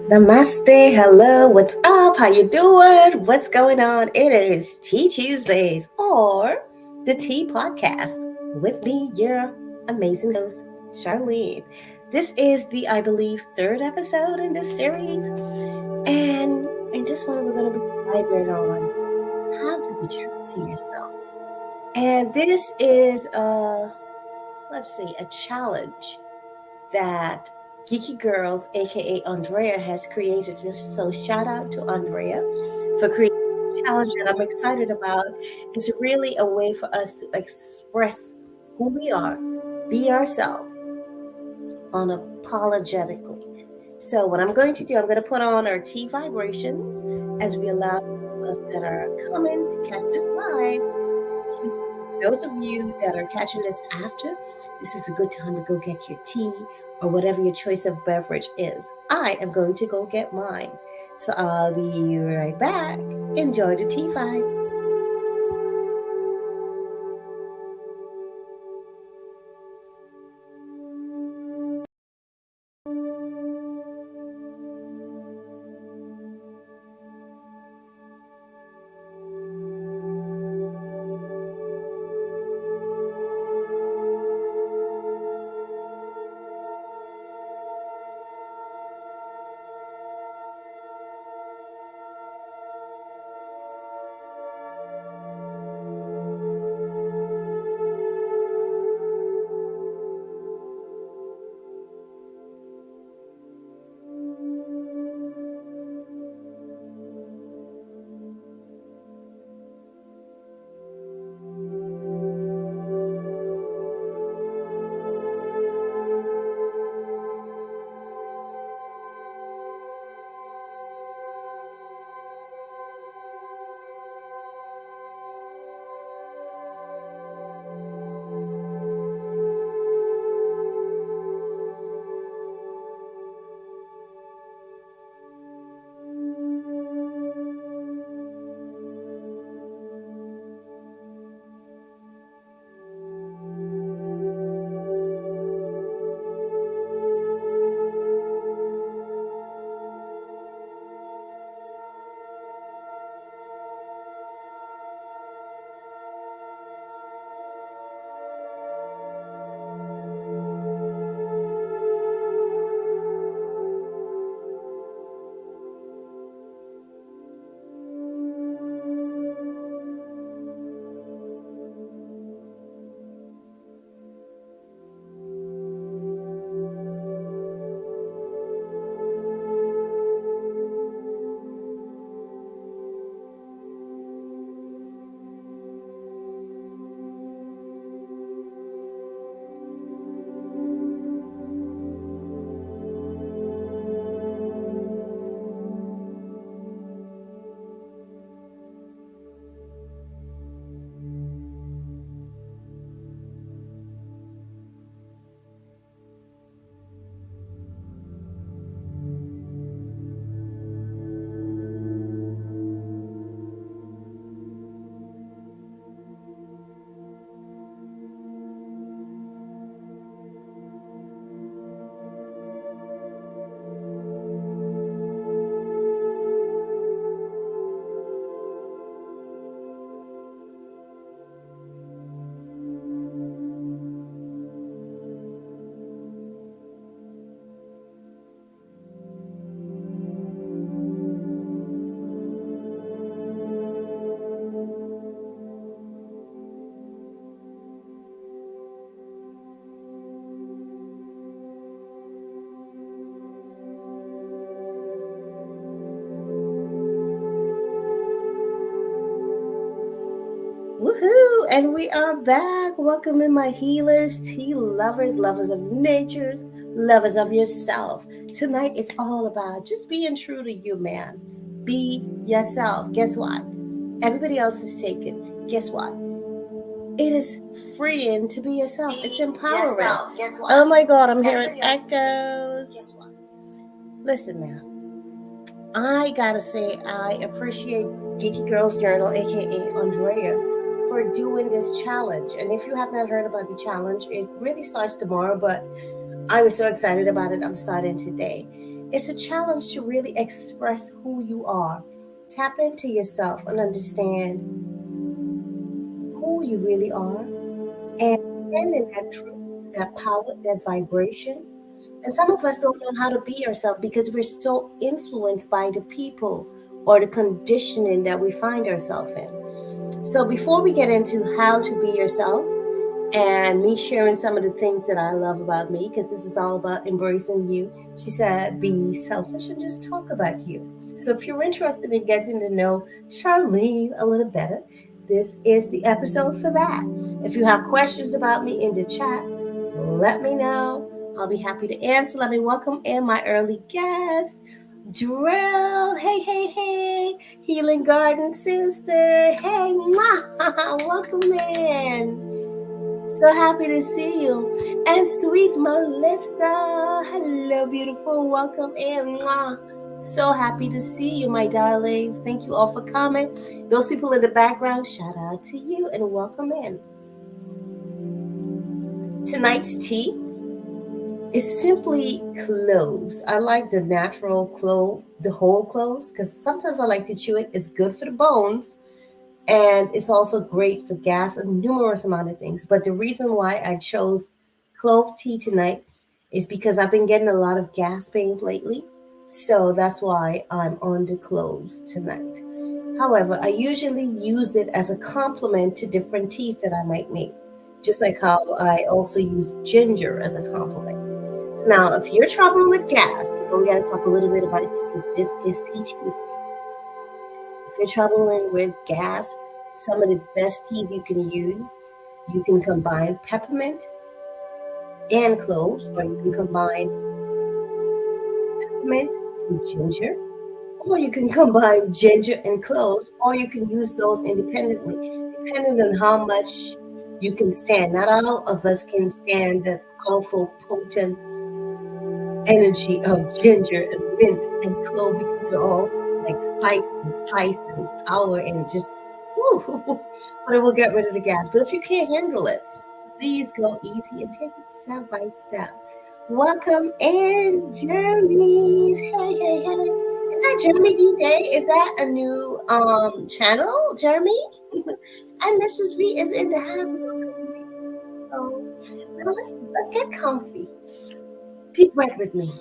Namaste, hello, what's up? How you doing? What's going on? It is Tea Tuesdays or the Tea Podcast with me, your amazing host, Charline. This is the, I believe, third episode in this series, and in this one, we're going to be diving on how to be true to yourself. And this is a challenge that Geeky Girls, aka Andrea, has created. So shout out to Andrea for creating this challenge that I'm excited about. It's really a way for us to express who we are, be ourselves unapologetically. So what I'm going to do, I'm going to put on our tea vibrations as we allow those of us that are coming to catch this live. Those of you that are catching this after, this is the good time to go get your tea or whatever your choice of beverage is. I am going to go get mine. So I'll be right back. Enjoy the tea vibe. Woohoo! And we are back. Welcome in, my healers, tea lovers, lovers of nature, lovers of yourself. Tonight is all about just being true to you, man. Be yourself. Guess what? Everybody else is taken. Guess what? It is freeing to be yourself. It's empowering. Guess what? Oh my God, I'm hearing echoes. Guess what? Listen, man. I gotta say, I appreciate Geeky Girls Journal, aka Andrea, for doing this challenge. And if you have not heard about the challenge, it really starts tomorrow, but I was so excited about it. I'm starting today. It's a challenge to really express who you are. Tap into yourself and understand who you really are and stand in that truth, that power, that vibration. And some of us don't know how to be ourselves because we're so influenced by the people or the conditioning that we find ourselves in. So before we get into how to be yourself and me sharing some of the things that I love about me, because this is all about embracing you, she said, be selfish and just talk about you. So if you're interested in getting to know Charline a little better, this is the episode for that. If you have questions about me in the chat, let me know. I'll be happy to answer. Let me welcome in my early guest, Drill. Hey, hey, hey. Healing Garden Sister. Hey, mwah. Welcome in. So happy to see you. And sweet Melissa. Hello, beautiful. Welcome in. Mwah. So happy to see you, my darlings. Thank you all for coming. Those people in the background, shout out to you and welcome in. Tonight's tea is simply cloves. I like the natural clove, the whole cloves, because sometimes I like to chew it. It's good for the bones, and it's also great for gas and numerous amount of things. But the reason why I chose clove tea tonight is because I've been getting a lot of gas pains lately. So that's why I'm on the cloves tonight. However, I usually use it as a complement to different teas that I might make, just like how I also use ginger as a complement. So now, if you're struggling with gas, we got to talk a little bit about it because this is Tea Tuesday. If you're struggling with gas, some of the best teas you can use, you can combine peppermint and cloves, or you can combine peppermint and ginger, or you can combine ginger and cloves, or you can use those independently, depending on how much you can stand. Not all of us can stand the powerful, potent energy of ginger and mint and clove because they're all like spice and power and just woo, but it will get rid of the gas. But if you can't handle it, please go easy and take it step by step. Welcome in, Jeremy's. Hey, hey, hey. Is that Jeremy D Day? Is that a new channel, Jeremy? And Mrs. V is in the house. So now let's get comfy. Deep breath with me.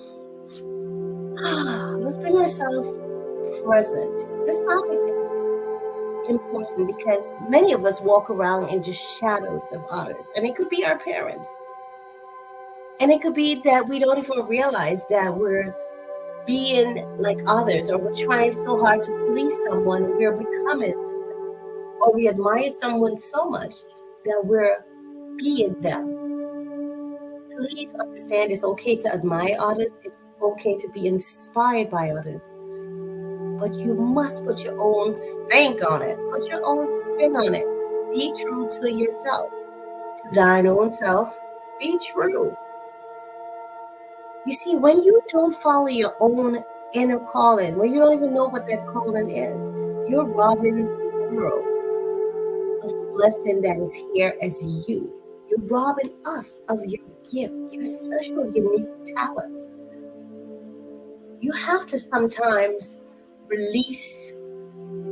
Let's bring ourselves present. This topic is important because many of us walk around in just shadows of others, and it could be our parents. And it could be that we don't even realize that we're being like others, or we're trying so hard to please someone, and we're becoming, or we admire someone so much that we're being them. Please understand it's okay to admire others. It's okay to be inspired by others. But you must put your own stank on it. Put your own spin on it. Be true to yourself. To thine own self, be true. You see, when you don't follow your own inner calling, when you don't even know what that calling is, you're robbing the world of the blessing that is here as you. You're robbing us of your gift, your special, unique talents. You have to sometimes release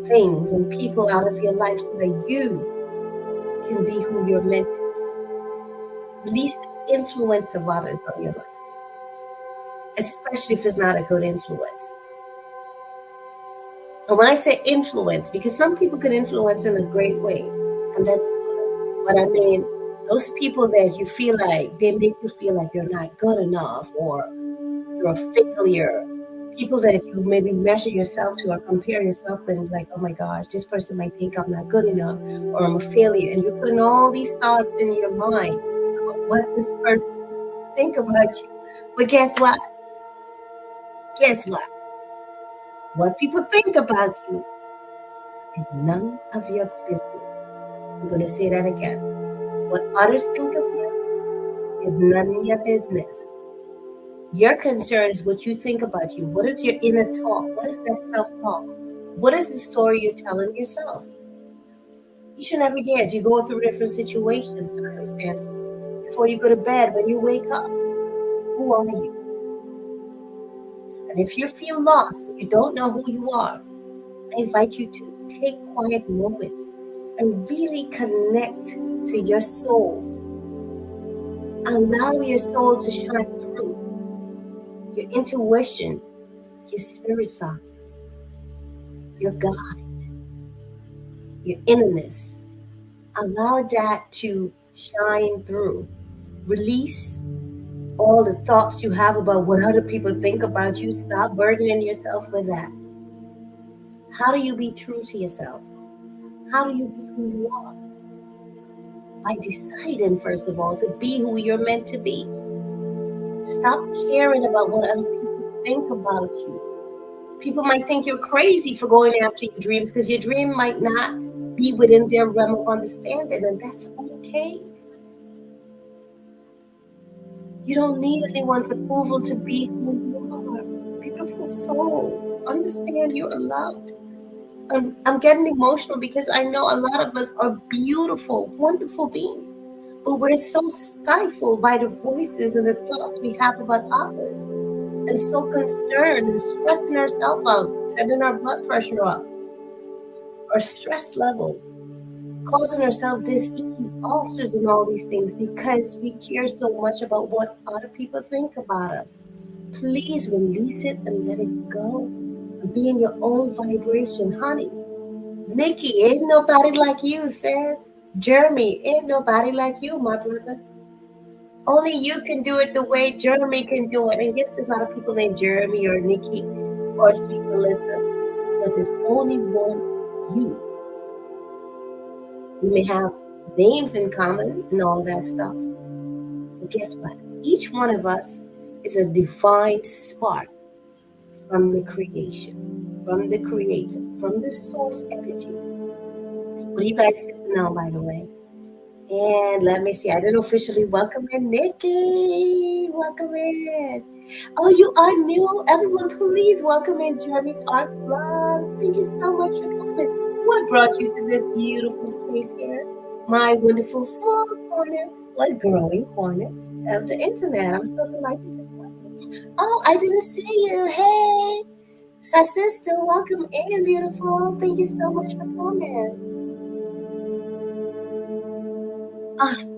things and people out of your life so that you can be who you're meant to be. Release the influence of others on your life, especially if it's not a good influence. And when I say influence, because some people can influence in a great way, and that's good. But I mean, those people that you feel like they make you feel like you're not good enough, or you're a failure. People that you maybe measure yourself to or compare yourself and like, oh my gosh, this person might think I'm not good enough or I'm a failure. And you're putting all these thoughts in your mind about what this person think about you. But guess what? Guess what? What people think about you is none of your business. I'm going to say that again. What others think of you is none of your business. Your concern is what you think about you. What is your inner talk? What is that self-talk? What is the story you're telling yourself? Each and every day as you go through different situations, circumstances, before you go to bed, when you wake up, who are you? And if you feel lost, you don't know who you are, I invite you to take quiet moments and really connect to your soul. Allow your soul to shine through. Your intuition, your spirit side, your God, your innerness. Allow that to shine through. Release all the thoughts you have about what other people think about you. Stop burdening yourself with that. How do you be true to yourself? How do you be who you are? By deciding, first of all, to be who you're meant to be. Stop caring about what other people think about you. People might think you're crazy for going after your dreams because your dream might not be within their realm of understanding, and that's okay. You don't need anyone's approval to be who you are. Beautiful soul. Understand you're allowed. I'm getting emotional because I know a lot of us are beautiful, wonderful beings, but we're so stifled by the voices and the thoughts we have about others, and so concerned and stressing ourselves out, sending our blood pressure up, our stress level, causing ourselves dis-ease, ulcers, and all these things because we care so much about what other people think about us. Please release it and let it go. And be in your own vibration, honey. Nikki, ain't nobody like you, says Jeremy. Ain't nobody like you, my brother. Only you can do it the way Jeremy can do it. And yes, there's other people named Jeremy or Nikki or Sweet Melissa, but there's only one you. We may have names in common and all that stuff, but guess what? Each one of us is a divine spark from the creation, from the creator, from the source energy. What are you guys sipping on, by the way? And let me see. I didn't officially welcome in Nikki. Welcome in. Oh, you are new. Everyone, please welcome in Jeremy's Art Vlogs. Thank you so much for coming. What brought you to this beautiful space here? My wonderful small corner, like growing corner of the internet. I'm so delighted to welcome you. Oh, I didn't see you. Hey, sister, welcome in, beautiful. Thank you so much for coming.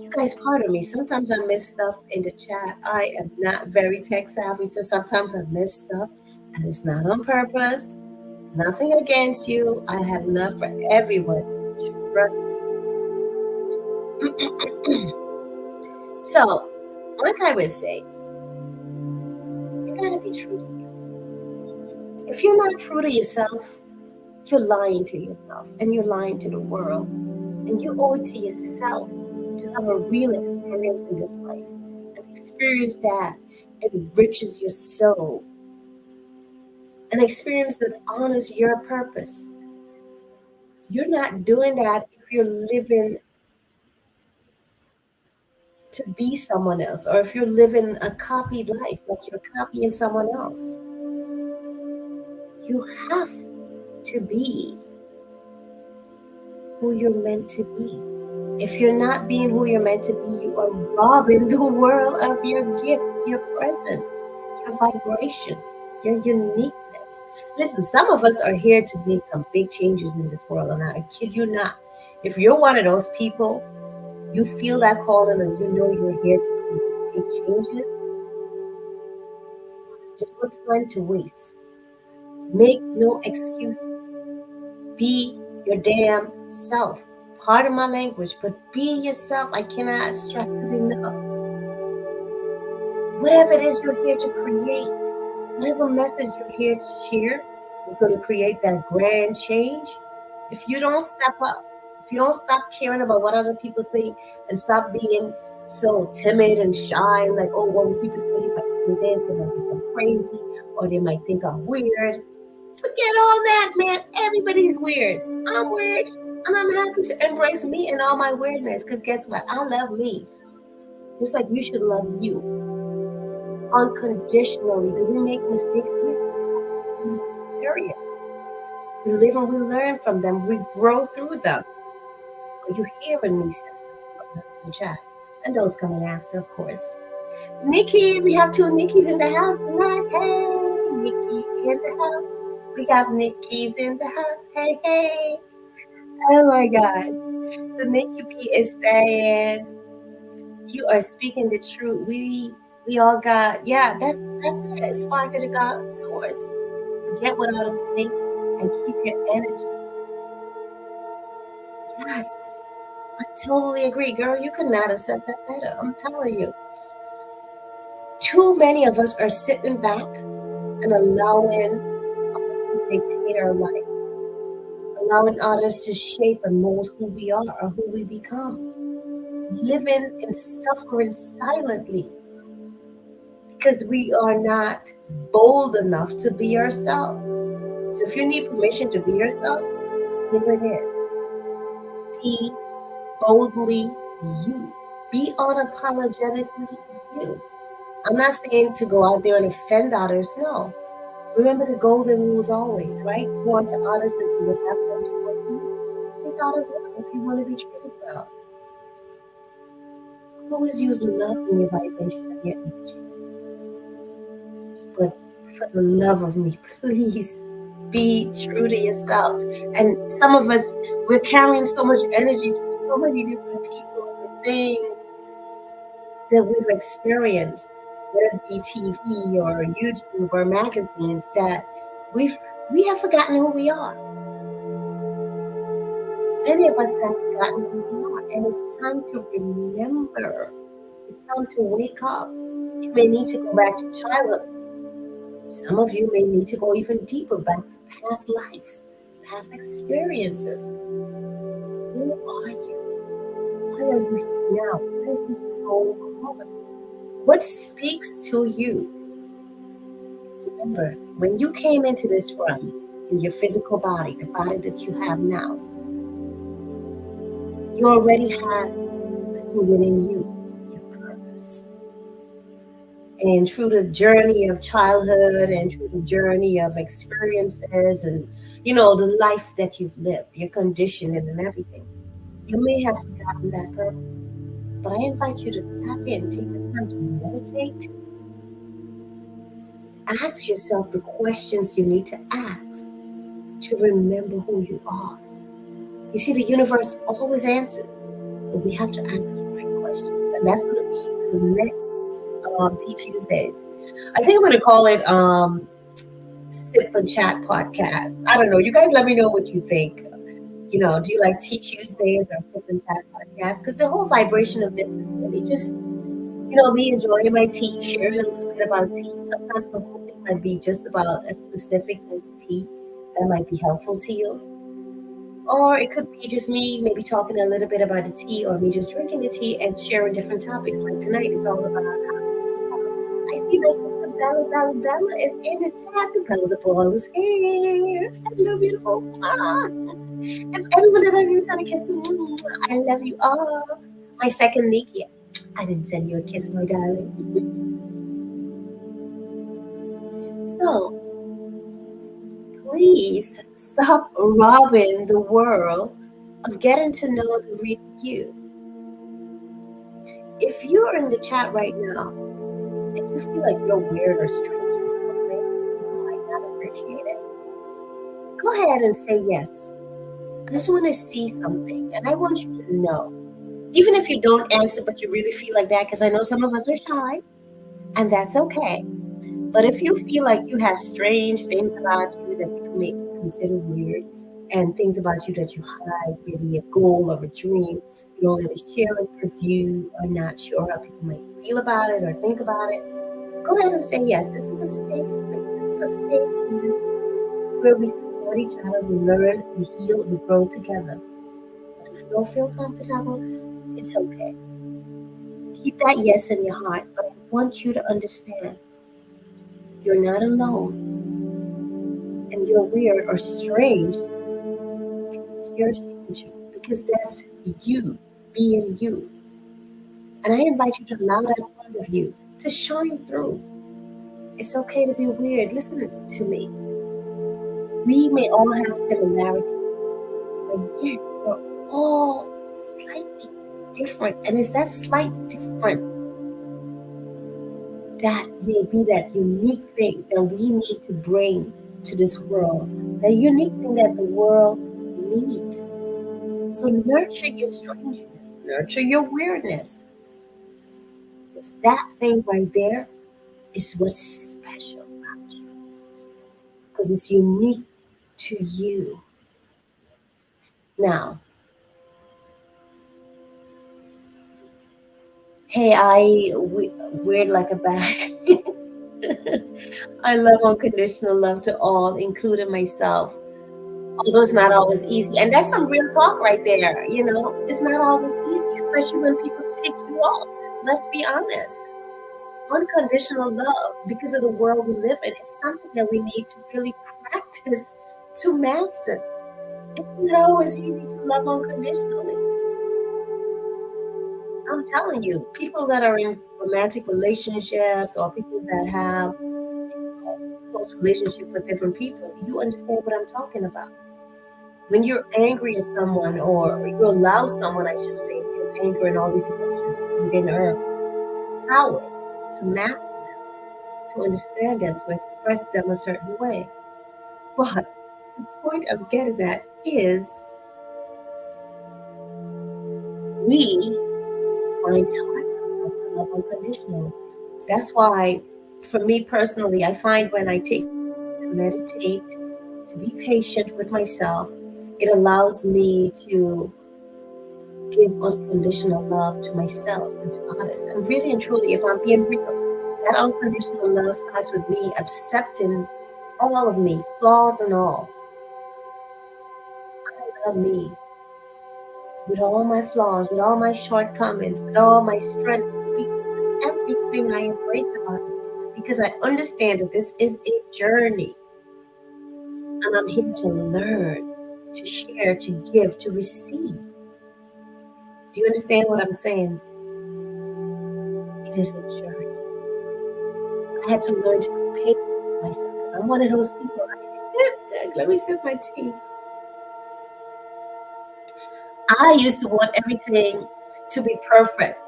You guys, pardon me. Sometimes I miss stuff in the chat. I am not very tech savvy, so sometimes I miss stuff, and it's not on purpose. Nothing against you. I have love for everyone. Trust me. So, like I would say, you gotta be true to you. If you're not true to yourself, you're lying to yourself, and you're lying to the world, and you owe it to yourself to have a real experience in this life, an experience that enriches your soul, an experience that honors your purpose. You're not doing that if you're living to be someone else, or if you're living a copied life, like you're copying someone else. You have to be who you're meant to be. If you're not being who you're meant to be, you are robbing the world of your gift, your presence, your vibration, your uniqueness. Listen, some of us are here to make some big changes in this world, and I kid you not. If you're one of those people, you feel that calling and you know you're here to create big changes, there's no time to waste. Make no excuses. Be your damn self. Pardon my language, but be yourself. I cannot stress it enough. Whatever it is you're here to create, whatever message you're here to share is going to create that grand change. If you don't step up, if you don't stop caring about what other people think and stop being so timid and shy, like, oh, what will people think if I say this? They might think I'm crazy, or they might think I'm weird. Forget all that, man. Everybody's weird. I'm weird. And I'm happy to embrace me and all my weirdness. Because guess what? I love me. Just like you should love you. Unconditionally. Do we make mistakes? We experience. We live and we learn from them. We grow through them. Are you hearing me, sisters? That's in the chat. And those coming after, of course. Nikki, we have two Nikki's in the house tonight. Hey, Nikki. in the house. We got Nikki's in the house. Hey, hey. Oh my God. So Nikki P is saying, you are speaking the truth. We all got, yeah, that's it. Spark of the God source. Forget what others think and keep your energy. Yes. I totally agree, girl. You could not have said that better. I'm telling you. Too many of us are sitting back and allowing others to dictate our life, allowing others to shape and mold who we are or who we become, living and suffering silently because we are not bold enough to be ourselves. So if you need permission to be yourself, here it is. Be boldly you. Be unapologetically you. I'm not saying to go out there and offend others. No. Remember the golden rules always, right? You want to others as you would have them towards you. Treat others well if you want to be treated well. Always use love in your vibration and your energy. But for the love of me, please be true to yourself. And some of us, we're carrying so much energy from so many different people and things that we've experienced, whether it be TV or YouTube or magazines, that we have forgotten who we are. Many of us have forgotten who we are, and it's time to remember. It's time to wake up. You may need to go back to childhood. Some of you may need to go even deeper back to past lives, past experiences. Who are you? Why are you here now? What is your soul calling? What speaks to you? Remember, when you came into this realm, in your physical body, the body that you have now, you already had within you your purpose. And through the journey of childhood and through the journey of experiences and, the life that you've lived, your conditioning and everything, you may have forgotten that purpose. But I invite you to tap in, take the time to meditate. Ask yourself the questions you need to ask to remember who you are. You see, the universe always answers, but we have to ask the right questions. And that's going to be the next Tea Tuesdays. I think I'm going to call it Sip and Chat Podcast. I don't know. You guys let me know what you think. Do you like Tea Tuesdays or Sip and Chat Podcast? Because the whole vibration of this is really just, me enjoying my tea, sharing a little bit about tea. Sometimes the whole thing might be just about a specific type of tea that might be helpful to you. Or it could be just me maybe talking a little bit about the tea, or me just drinking the tea and sharing different topics. Like tonight, it's all about how I see my sister Bella is in the chat. Bella the ball is here. Hello, beautiful. And everyone that I didn't send a kiss to, I love you all. My second Nikki, I didn't send you a kiss, my darling. So, please stop robbing the world of getting to know the real you. If you're in the chat right now, if you feel like you're weird or strange in some way, you might not appreciate it, go ahead and say yes. I just want to see something, and I want you to know. Even if you don't answer, but you really feel like that, because I know some of us are shy, and that's okay. But if you feel like you have strange things about you that people may consider weird, and things about you that you hide, maybe a goal or a dream, you don't really share it because you are not sure how people might feel about it or think about it, go ahead and say yes. This is a safe space. This is a safe community where we support each other, we learn, we heal, we grow together. But if you don't feel comfortable, it's okay. Keep that yes in your heart, but I want you to understand you're not alone, and you're weird or strange because it's your signature, because that's you being you. And I invite you to allow that part of you to shine through. It's okay to be weird. Listen to me. We may all have similarities, but yet we're all slightly different. And it's that slight difference that may be that unique thing that we need to bring to this world, that unique thing that the world needs. So nurture your strangeness, nurture your weirdness. Because that thing right there is what's special about you. Because it's unique to you. Now, hey, I weird like a bat. I love unconditional love to all, including myself. Although it's not always easy. And that's some real talk right there. It's not always easy, especially when people tick you off. Let's be honest. Unconditional love, because of the world we live in, it's something that we need to really practice to master. It's not always easy to love unconditionally. I'm telling you, people that are in romantic relationships or people that have close relationship with different people, you understand what I'm talking about. When you're angry at someone, or you allow someone, I should say, because anger and all these emotions is within her power to master them, to understand them, to express them a certain way. But the point of getting that is we find time sometimes to love unconditionally. That's why, for me personally, I find when I take to meditate, to be patient with myself, it allows me to give unconditional love to myself and to others. And really and truly, if I'm being real, that unconditional love starts with me accepting all of me, flaws and all. I love me with all my flaws, with all my shortcomings, with all my strengths and weaknesses, everything I embrace about me, because I understand that this is a journey. And I'm here to learn, to share, to give, to receive. Do you understand what I'm saying? It is a journey. I had to learn to be patient with myself, because I'm one of those people. Let me sip my tea. I used to want everything to be perfect.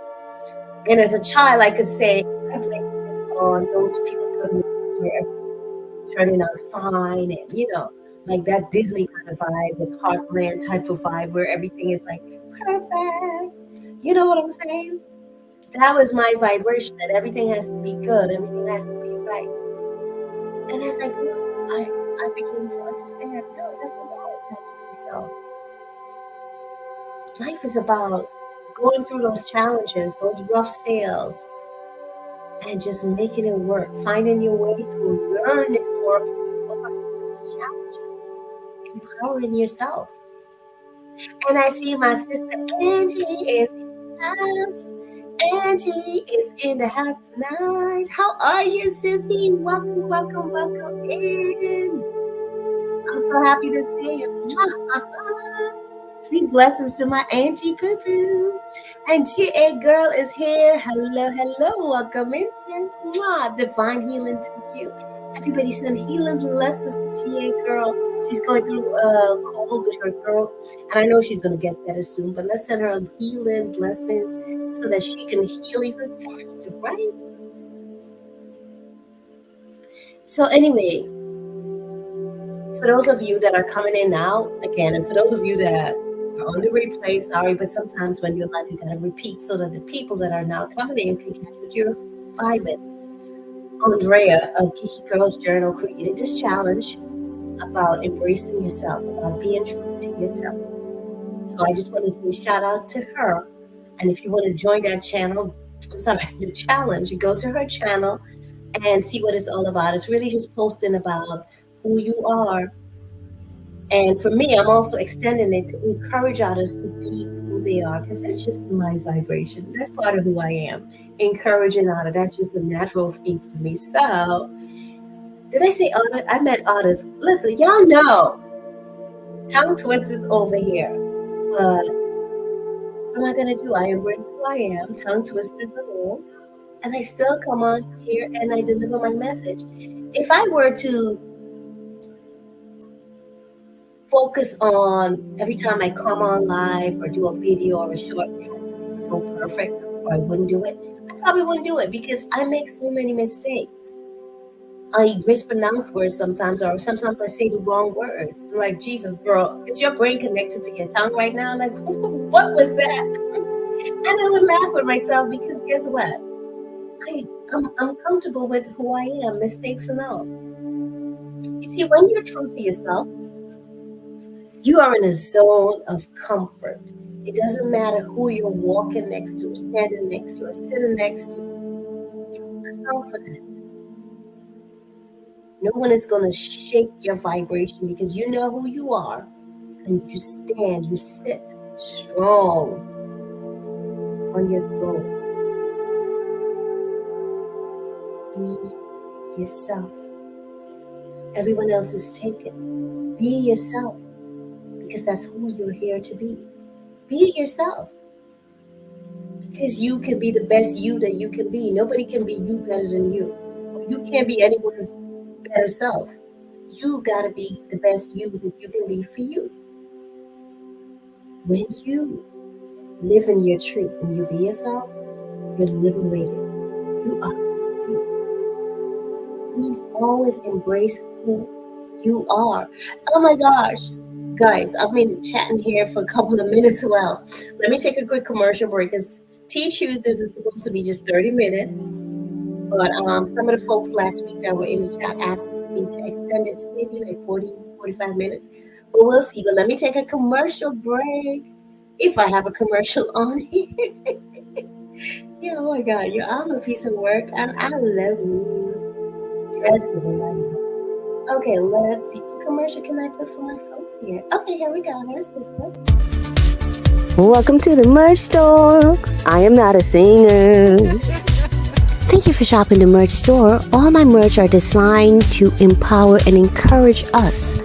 And as a child, I could say, I blamed this on those feel-good movies where everything's turning out fine, and like that Disney kind of vibe, with Heartland type of vibe where everything is like perfect. You know what I'm saying? That was my vibration, that everything has to be good, everything has to be right. And as I grew up, I began to understand, no, it doesn't always have to be so. Life is about going through those challenges, those rough sails, and just making it work, finding your way through, learning more from those challenges, empowering yourself. And I see my sister Angie is in the house. Angie is in the house tonight. How are you, sissy? Welcome, welcome, welcome in. I'm so happy to see you. Sweet blessings to my Angie Poo Poo. And GA Girl is here. Hello, hello. Welcome in, sis. Divine healing to you. Everybody send healing blessings to GA Girl. She's going through a cold with her throat, and I know she's going to get better soon, but let's send her healing blessings so that she can heal even faster, right? So anyway, for those of you that are coming in now, again, and for those of you that are on the replay, sorry, but sometimes when you're live, you gotta repeat so that the people that are now coming in can catch what you're vibing. Andrea of Kiki Girls Journal created this challenge about embracing yourself, about being true to yourself. So I just want to say shout out to her. And if you want to join that channel, the challenge, you go to her channel and see what it's all about. It's really just posting about who you are. And for me, I'm also extending it to encourage others to be who they are, because that's just my vibration. That's part of who I am. Encouraging others, that's just a natural thing for me. So, did I say others? I meant others. Listen, y'all know, tongue twisters over here. But what am I going to do? I embrace who I am, tongue twisters alone, and I still come on here and I deliver my message. If I were to focus on every time I come on live or do a video or a short, it has to be so perfect, or I wouldn't do it. I probably wouldn't do it because I make so many mistakes. I mispronounce words sometimes, or sometimes I say the wrong words. I'm like, Jesus, girl, is your brain connected to your tongue right now? Like, what was that? And I would laugh with myself because guess what? I'm comfortable with who I am, mistakes and all. You see, when you're true to yourself, you are in a zone of comfort. It doesn't matter who you're walking next to, standing next to, or sitting next to. You're confident. No one is going to shake your vibration because you know who you are. And you stand, you sit strong on your throne. Be yourself. Everyone else is taken. Be yourself because that's who you're here to be. Be yourself because you can be the best you that you can be. Nobody can be you better than you. You can't be anyone's better self. You got to be the best you that you can be for you. When you live in your truth and you be yourself, you're liberated. You are free. So please always embrace who you are. Oh my gosh. Guys, I've been chatting here for a couple of minutes. Well, let me take a quick commercial break because Tea Tuesdays is supposed to be just 30 minutes. But some of the folks last week that were in the chat asked me to extend it to maybe like 40, 45 minutes. But we'll see. But let me take a commercial break. If I have a commercial on here. Yeah, oh my God. I'm a piece of work and I love you. Just the way I am. Okay, let's see. What commercial can I put for my folks here? Okay, here we go. Here's this one. Welcome to the merch store. I am not a singer. Thank you for shopping the merch store. All my merch are designed to empower and encourage us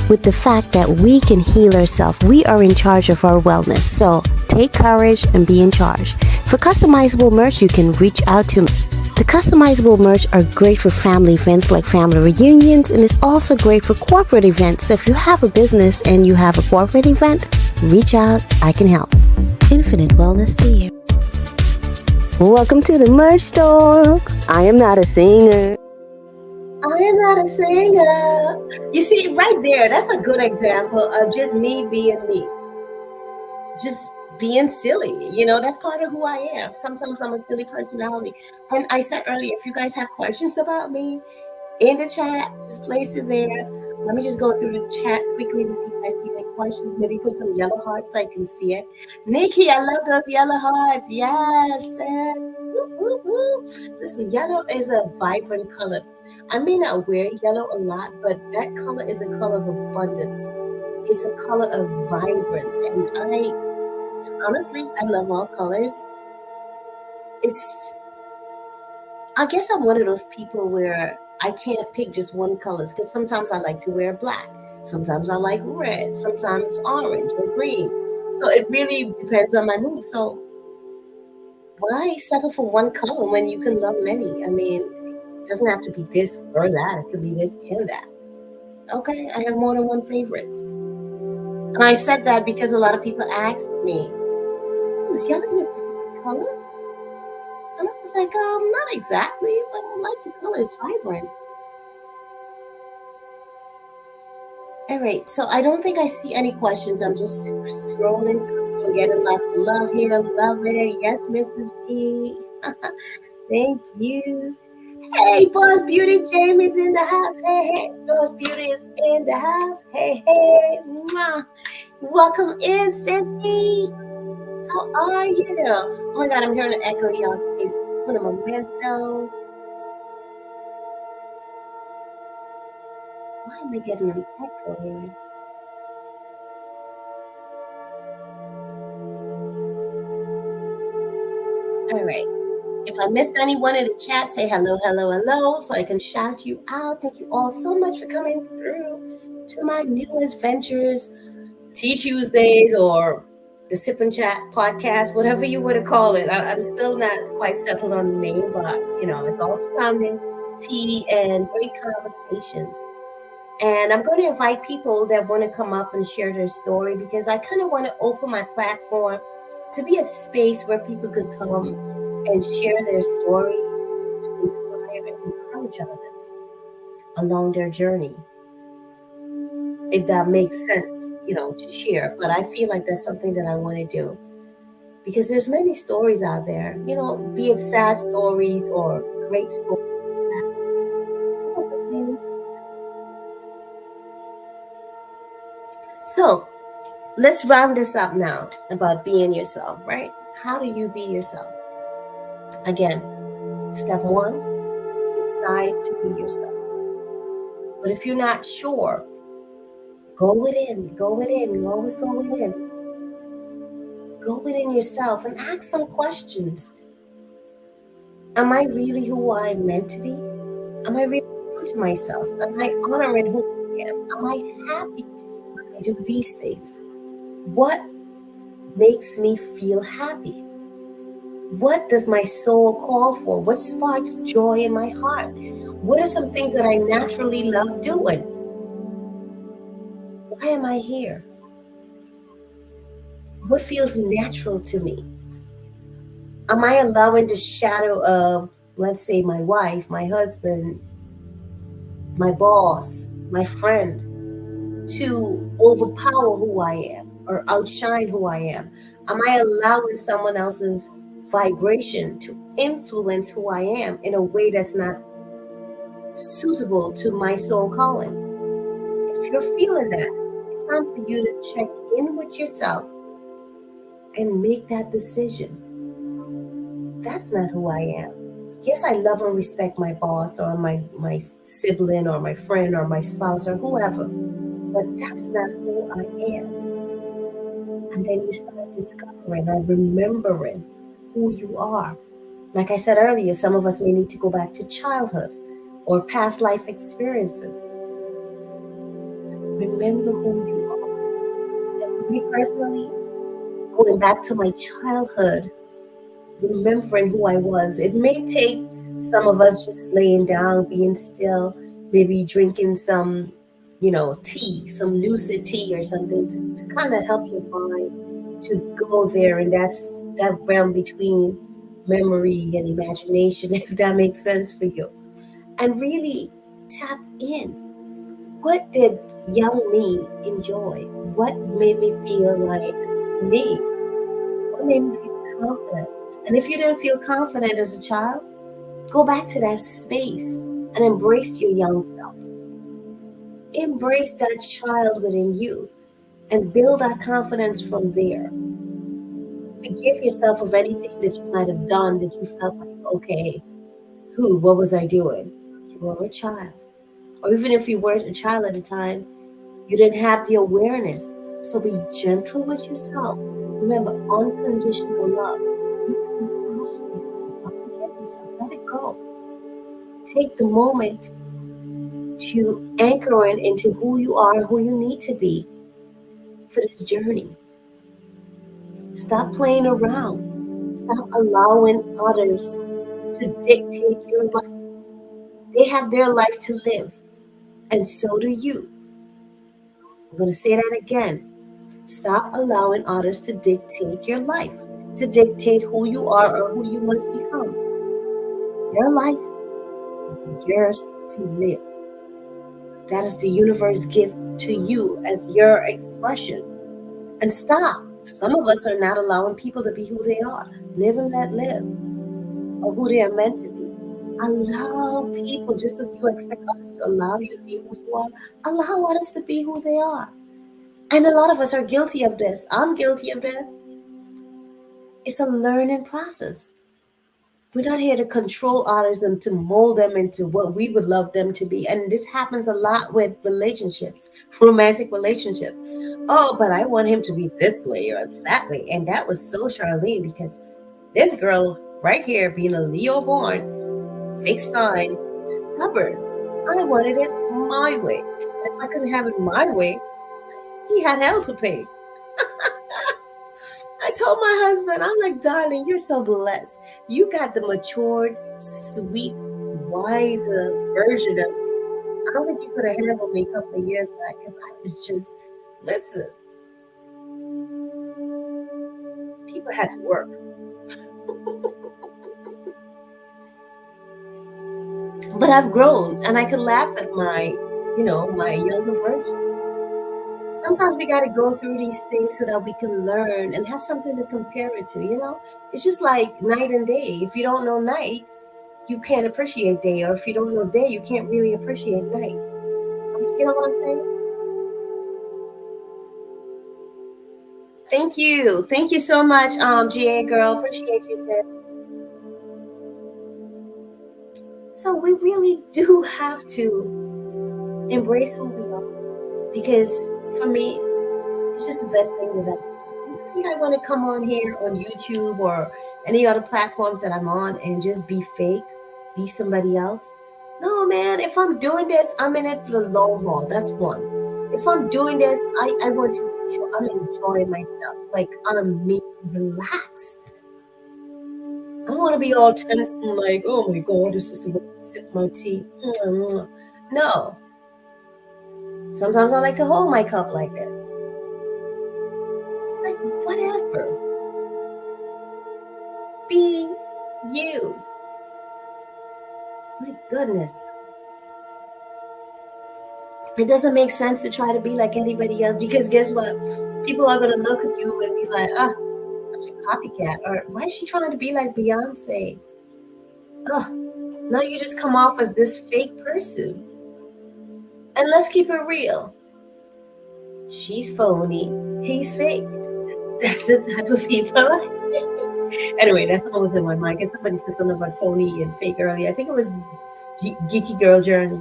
with the fact that we can heal ourselves. We are in charge of our wellness. So take courage and be in charge. For customizable merch, you can reach out to me. The customizable merch are great for family events like family reunions, and it's also great for corporate events. So if you have a business and you have a corporate event, reach out. I can help. Infinite wellness to you. Welcome to the merch store. I am not a singer. I am not a singer. You see, right there, that's a good example of just me being me. Just being silly. That's part of who I am. Sometimes I'm a silly personality. And I said earlier, if you guys have questions about me in the chat, just place it there. Let me just go through the chat quickly to see if I see any questions. Maybe put some yellow hearts so I can see it. Nikki, I love those yellow hearts. Yes. Woo, woo, woo. Listen, yellow is a vibrant color. I may not wear yellow a lot, but that color is a color of abundance. It's a color of vibrance. And honestly, I love all colors. I guess I'm one of those people where I can't pick just one color because sometimes I like to wear black. Sometimes I like red. Sometimes orange or green. So it really depends on my mood. So why settle for one color when you can love many? I mean, it doesn't have to be this or that. It could be this and that. Okay, I have more than one favorites. And I said that because a lot of people asked me, is yellow your favorite color? And I was like, not exactly, but I like the color. It's vibrant. All right, so I don't think I see any questions. I'm just scrolling. I'm getting lots of love here. Love it. Yes, Mrs. P. Thank you. Hey, Boss Beauty Jamie's in the house. Hey, Boss Beauty is in the house. Hey. Mwah. Welcome in, Sissy. How are you? Oh my God, I'm hearing an echo, y'all. Put a memento. Why am I getting an echo here? All right. If I missed anyone in the chat, say hello, so I can shout you out. Thank you all so much for coming through to my newest ventures, Tea Tuesdays or the Sip and Chat podcast, whatever you want to call it. I'm still not quite settled on the name, but it's all surrounding tea and great conversations. And I'm going to invite people that want to come up and share their story because I kind of want to open my platform to be a space where people could come and share their story to inspire and encourage others along their journey. If that makes sense, to share. But I feel like that's something that I want to do because there's many stories out there, be it sad stories or great stories. Some of us may need to. So let's round this up now about being yourself, right? How do you be yourself? Again, step one, decide to be yourself. But if you're not sure, go within, always go within. Go within yourself and ask some questions. Am I really who I'm meant to be? Am I really true to myself? Am I honoring who I am? Am I happy when I do these things? What makes me feel happy? What does my soul call for? What sparks joy in my heart? What are some things that I naturally love doing? Why am I here? What feels natural to me? Am I allowing the shadow of, let's say, my wife, my husband, my boss, my friend, to overpower who I am or outshine who I am? Am I allowing someone else's vibration to influence who I am in a way that's not suitable to my soul calling? If you're feeling that, it's time for you to check in with yourself and make that decision. That's not who I am. Yes, I love and respect my boss or my sibling or my friend or my spouse or whoever, but that's not who I am. And then you start discovering or remembering who you are. Like I said earlier, some of us may need to go back to childhood or past life experiences. Remember who you are. And for me personally, going back to my childhood, remembering who I was, it may take some of us just laying down, being still, maybe drinking some, tea, some lucid tea or something to kind of help your mind to go there. And that's that realm between memory and imagination, if that makes sense for you. And really tap in. What did young me enjoy? What made me feel like me? What made me feel confident? And if you didn't feel confident as a child, go back to that space and embrace your young self. Embrace that child within you and build that confidence from there. Forgive yourself of anything that you might have done that you felt like, okay, what was I doing? You were a child. Or even if you weren't a child at the time, you didn't have the awareness. So be gentle with yourself. Remember, unconditional love. Be compassionate with yourself. Forgive yourself. Let it go. Take the moment to anchor into who you are, who you need to be for this journey. Stop playing around. Stop allowing others to dictate your life. They have their life to live, and so do you. I'm going to say that again. Stop allowing others to dictate your life, to dictate who you are or who you must become. Your life is yours to live. That is the universe gift to you as your expression. And stop. Some of us are not allowing people to be who they are. Live and let live, or who they are meant to be. Allow people, just as you expect others to allow you to be who you are, allow others to be who they are. And a lot of us are guilty of this. I'm guilty of this. It's a learning process. We're not here to control others and to mold them into what we would love them to be. And this happens a lot with relationships, romantic relationships. Oh, but I want him to be this way or that way. And that was so Charline, because this girl right here, being a Leo born, fixed sign, stubborn. I wanted it my way. And if I couldn't have it my way, he had hell to pay. I told my husband, I'm like, darling, you're so blessed. You got the matured, sweet, wiser version of me. I don't think you could have handled me a couple of years back because I was just, listen, people had to work. But I've grown, and I can laugh at my younger version. Sometimes we got to go through these things so that we can learn and have something to compare it to. It's just like night and day. If you don't know night, you can't appreciate day, or if you don't know day, you can't really appreciate night. You know what I'm saying? Thank you so much, GA girl. Appreciate you, sis. So we really do have to embrace who we are, because for me, it's just the best thing that I think. I want to come on here on YouTube or any other platforms that I'm on and just be fake, be somebody else. No, man, if I'm doing this, I'm in it for the long haul. That's one. If I'm doing this, I want to make sure I'm enjoying myself. Like I'm relaxed. I don't want to be all tense and like, oh my God, this is the way I sip my tea. No. Sometimes I like to hold my cup like this. Like, whatever. Be you. My goodness. It doesn't make sense to try to be like anybody else, because guess what? People are going to look at you and be like, such a copycat. Or why is she trying to be like Beyonce? Now you just come off as this fake person. And let's keep it real. She's phony. He's fake. That's the type of people. Anyway, that's what was in my mind. Because somebody said something about phony and fake earlier. I think it was Geeky Girl Journey.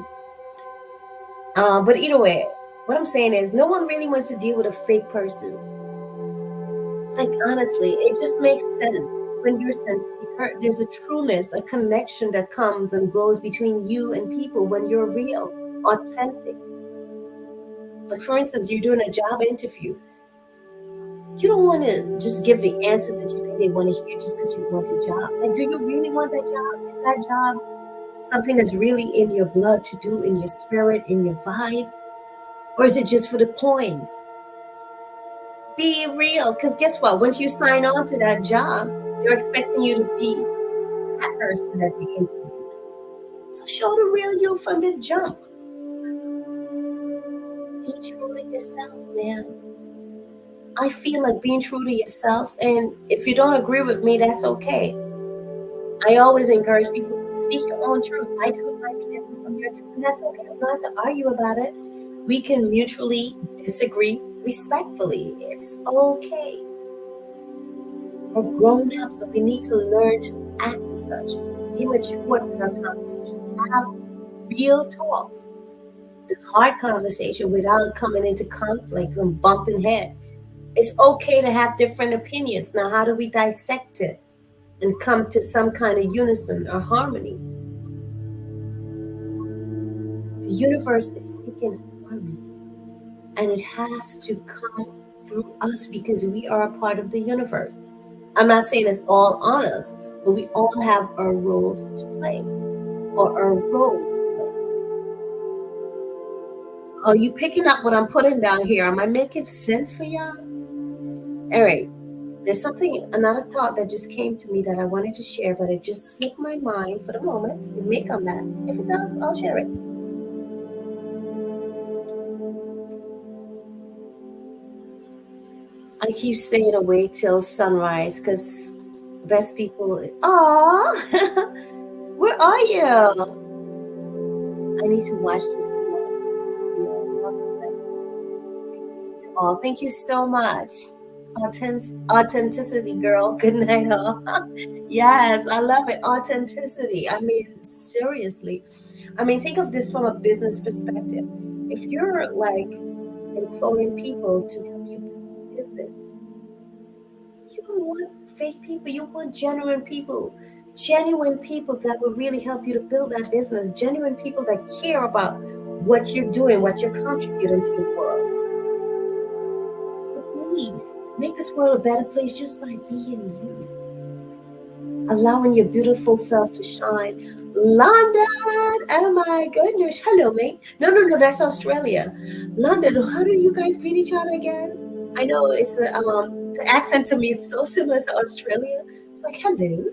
But either way, what I'm saying is no one really wants to deal with a fake person. Like, honestly, it just makes sense when your senses hurt. There's a trueness, a connection that comes and grows between you and people when you're real, authentic. Like, for instance, you're doing a job interview. You don't want to just give the answers that you think they want to hear just because you want a job. Like, do you really want that job? Is that job something that's really in your blood to do, in your spirit, in your vibe? Or is it just for the coins? Be real, because guess what? Once you sign on to that job, they're expecting you to be that person that they interviewed. So show the real you from the jump. Be true to yourself, man. I feel like being true to yourself, and if you don't agree with me, that's okay. I always encourage people to speak your own truth. My truth might be different from your truth, and that's okay. We don't have to argue about it. We can mutually disagree respectfully. It's okay. We're grown up, so we need to learn to act as such. Be mature in our conversations. Have real talks. The hard conversation without coming into conflict and bumping head. It's okay to have different opinions. Now, how do we dissect it and come to some kind of unison or harmony? The universe is seeking harmony, and it has to come through us because we are a part of the universe. I'm not saying it's all on us, but we all have our roles to play, or our role to play. Are you picking up what I'm putting down here? Am I making sense for y'all? All right. There's another thought that just came to me that I wanted to share, but it just slipped my mind for the moment. It may come back. If it does, I'll share it. I keep saying away till sunrise because best people. Aw, where are you? I need to watch this tomorrow. Oh, thank you so much. Authenticity, girl. Good night, all. Yes, I love it. Authenticity. I mean, seriously. I mean, think of this from a business perspective. If you're like employing people to help you build business, you don't want fake people. You want genuine people that will really help you to build that business, genuine people that care about what you're doing, what you're contributing to the world. So please make this world a better place just by being you. Allowing your beautiful self to shine. London, oh my goodness. Hello, mate. No, that's Australia. London, how do you guys greet each other again? I know it's the accent to me is so similar to Australia. It's like, hello.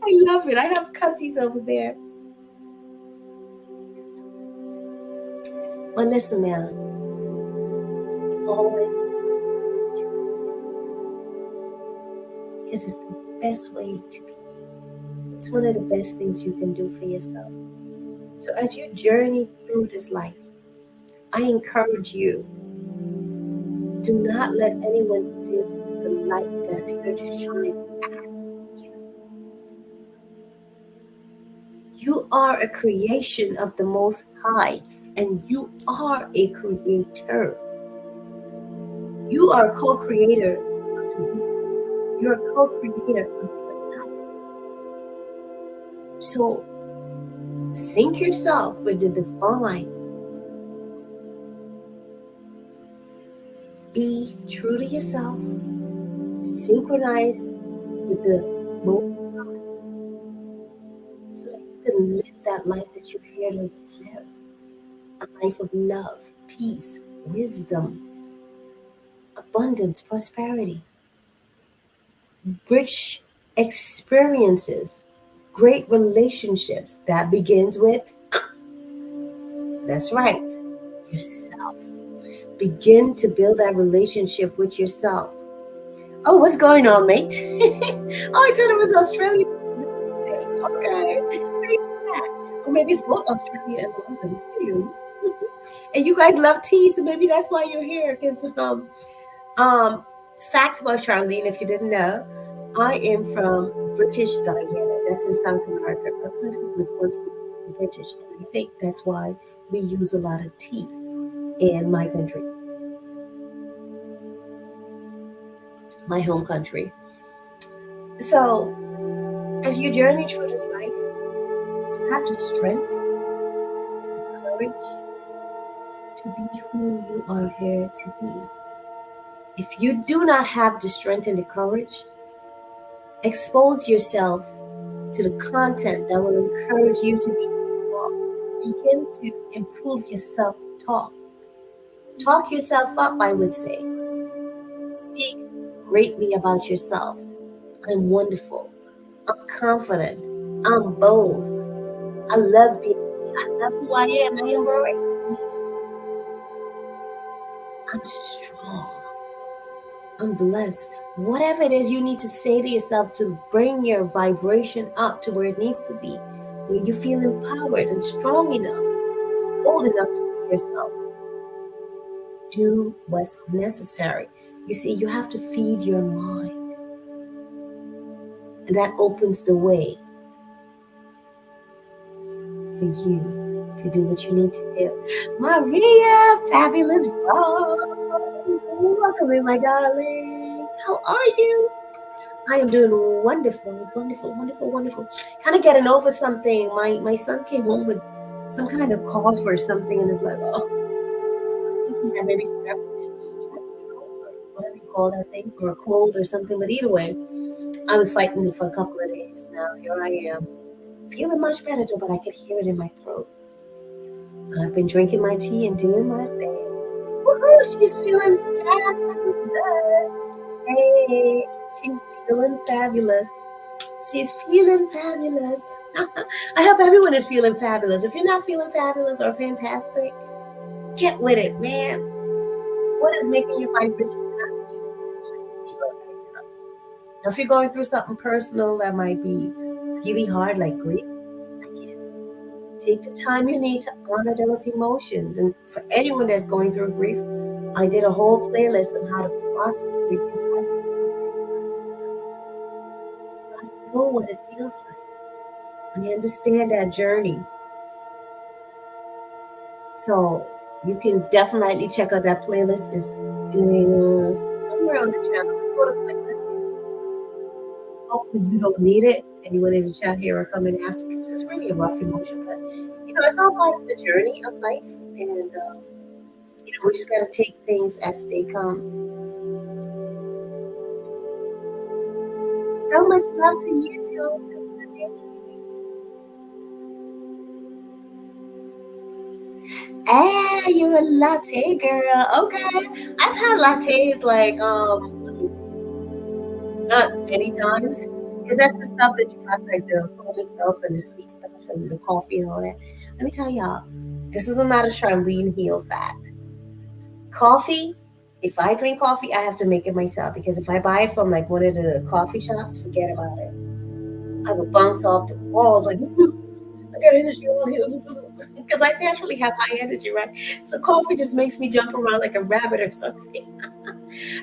I love it. I have cousins over there. Well, listen, man. Always because it's the best way to be. It's one of the best things you can do for yourself. So as you journey through this life, I encourage you, do not let anyone dim the light that's here to shine as you. You are a creation of the Most High, and you are a creator. You are a co-creator of the universe. You're a co-creator of your life. So sync yourself with the divine. Be true to yourself. Synchronize with the Most High, so that you can live that life that you're here to live. A life of love, peace, wisdom, abundance, prosperity, rich experiences, great relationships. That begins with, that's right, yourself. Begin to build that relationship with yourself. Oh, what's going on, mate? Oh, I thought it was Australia. Okay. Or maybe it's both Australia and London. And you guys love tea, so maybe that's why you're here. Because fact about Charline, if you didn't know, I am from British Guyana. That's in South America. Our country was once British, and I think that's why we use a lot of tea in my country, my home country. So, as you journey through this life, have the strength, the courage to be who you are here to be. If you do not have the strength and the courage, expose yourself to the content that will encourage you to be who you are. Begin to improve your self-talk. Talk yourself up, I would say. Speak greatly about yourself. I'm wonderful. I'm confident. I'm bold. I love being me. I love who I am. I embrace me. I'm strong. I'm blessed. Whatever it is you need to say to yourself to bring your vibration up to where it needs to be, where you feel empowered and strong enough, bold enough to be yourself. Do what's necessary. You see, you have to feed your mind. And that opens the way for you to do what you need to do. Maria, fabulous boss. Welcome in, my darling. How are you? I am doing wonderful, wonderful, wonderful, wonderful. Kind of getting over something. My son came home with some kind of cough or something, and it's like, oh, I think he had maybe strep throat or whatever you call that thing, or a cold or something. But either way, I was fighting it for a couple of days. Now here I am, feeling much better, but I could hear it in my throat. But I've been drinking my tea and doing my thing. Woohoo! She's feeling fabulous. Hey, she's feeling fabulous. She's feeling fabulous. I hope everyone is feeling fabulous. If you're not feeling fabulous or fantastic, get with it, man. What is making your vibration not feel right now? Now, if you're going through something personal that might be really hard, like grief, again, take the time you need to honor those emotions. And for anyone that's going through grief, I did a whole playlist on how to process grief. I know what it feels like. I understand that journey. So you can definitely check out that playlist. It's somewhere on the channel. Just go to playlist. Hopefully you don't need it. Anyone in the chat here are coming after, because it's really a rough emotion. But it's all part of the journey of life, and we just gotta take things as they come. So much love to you too, Sister Nikki. Ah, you're a latte girl. Okay. I've had lattes like not many times. Because that's the stuff that you have, like the foamy stuff and the sweet stuff and the coffee and all that. Let me tell y'all, This is not a Charline Heal fact. Coffee, if I drink coffee, I have to make it myself, because if I buy it from like one of the coffee shops, forget about it. I will bounce off the walls like, I got energy all here. Because I naturally have high energy, right? So coffee just makes me jump around like a rabbit or something.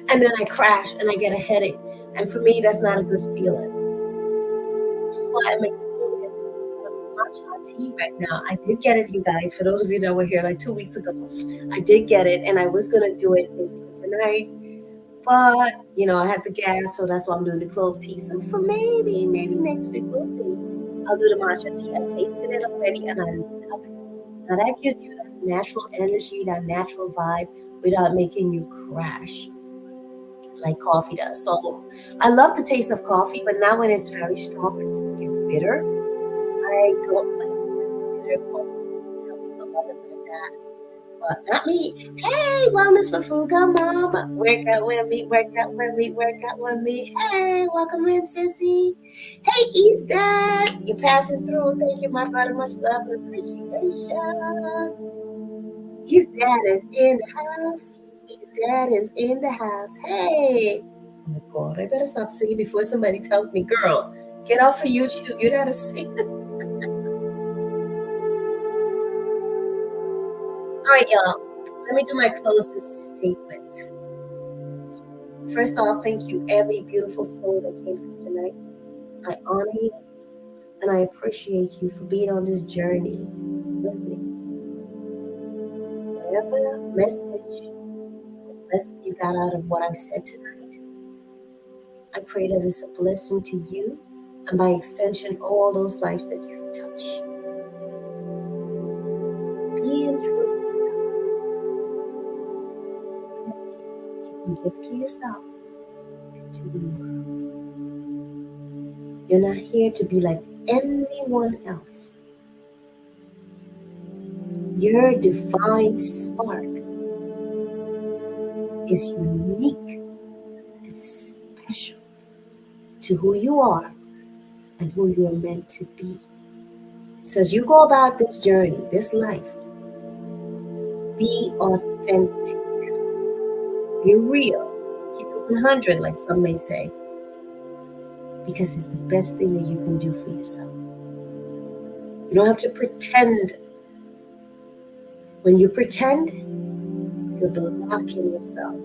And then I crash and I get a headache. And for me, that's not a good feeling. Which is why I'm exploring matcha tea right now. I did get it, you guys. For those of you that were here like 2 weeks ago, I did get it, and I was gonna do it tonight, but I had the gas, so that's why I'm doing the clove tea. So for maybe next week, we'll see. I'll do the matcha tea. I tasted it already, and I love it. Now that gives you that natural energy, that natural vibe, without making you crash like coffee does. So I love the taste of coffee, but now when it's very strong, it's bitter. I don't like bitter coffee. Some people love it like that, but not me. Hey, Wellness with Frugal Mama. Work out with me, work out with me, work out with me. Hey, welcome in, Sissy. Hey, Easter. You're passing through. Thank you, my brother. Much love and appreciation. His dad is in the house. His dad is in the house. Hey. Oh my God, I better stop singing before somebody tells me, girl, get off of YouTube. You gotta sing. All right, y'all. Let me do my closing statement. First off, thank you, every beautiful soul that came through tonight. I honor you and I appreciate you for being on this journey with me. Whatever message or lesson you got out of what I said tonight, I pray that it's a blessing to you and by extension, all those lives that you touch. Being true to yourself, you can give to yourself and to the world. You're not here to be like anyone else. Your divine spark is unique and special to who you are and who you are meant to be. So as you go about this journey, this life, be authentic, be real, keep it 100, like some may say, because it's the best thing that you can do for yourself. You don't have to pretend. When you pretend, you're blocking yourself.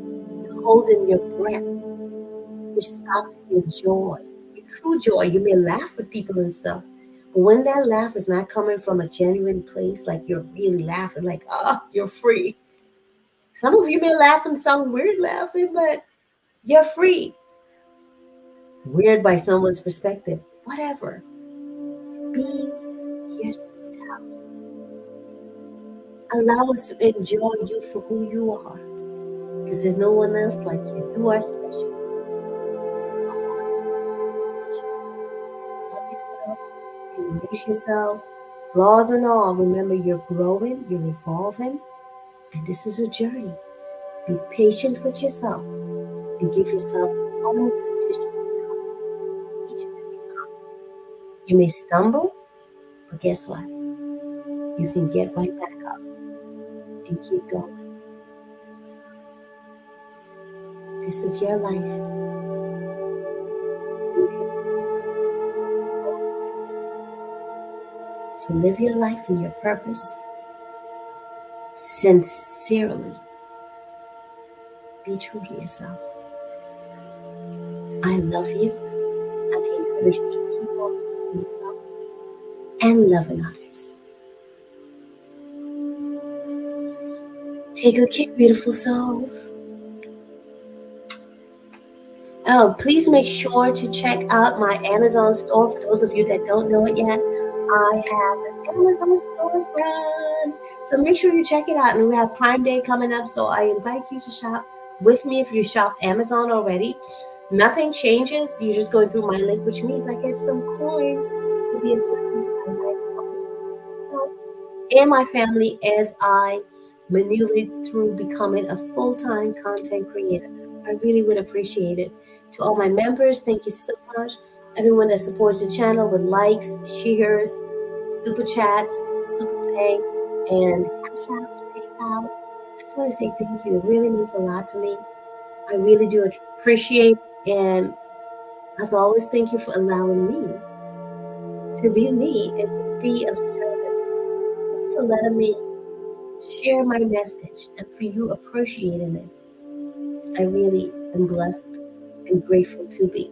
You're holding your breath. You're stopping your joy, your true joy. You may laugh with people and stuff, but when that laugh is not coming from a genuine place, like you're really laughing, like, oh, you're free. Some of you may laugh and sound weird laughing, but you're free. Weird by someone's perspective. Whatever. Be yourself. Allow us to enjoy you for who you are, because there's no one else like you. You are special. Love yourself, embrace yourself, flaws and all. Remember, you're growing, you're evolving, and this is a journey. Be patient with yourself and give yourself unconditional love each and every time. You may stumble, but guess what? You can get right back up and keep going. This is your life. So live your life in your purpose. Sincerely. Be true to yourself. I love you. And I encourage you to keep on loving yourself and loving others. Take good care, beautiful souls. Oh, please make sure to check out my Amazon store. For those of you that don't know it yet, I have an Amazon storefront. So make sure you check it out. And we have Prime Day coming up. So I invite you to shop with me if you shop Amazon already. Nothing changes. You're just going through my link, which means I get some coins to be a blessing to my life, myself, and my family as I maneuver through becoming a full-time content creator. I really would appreciate it. To all my members, thank you so much. Everyone that supports the channel with likes, shares, super chats, super thanks, and Cash Apps, PayPal. I just want to say thank you. It really means a lot to me. I really do appreciate it. And as always, thank you for allowing me to be me and to be of service. Thank you for letting me share my message and for you appreciating it. I really am blessed and grateful to be.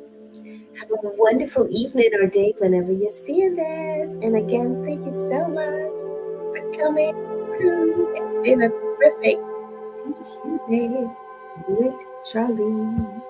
Have a wonderful evening or day whenever you see this. And again, thank you so much for coming through. It's been a terrific Tea Tuesday with Charline.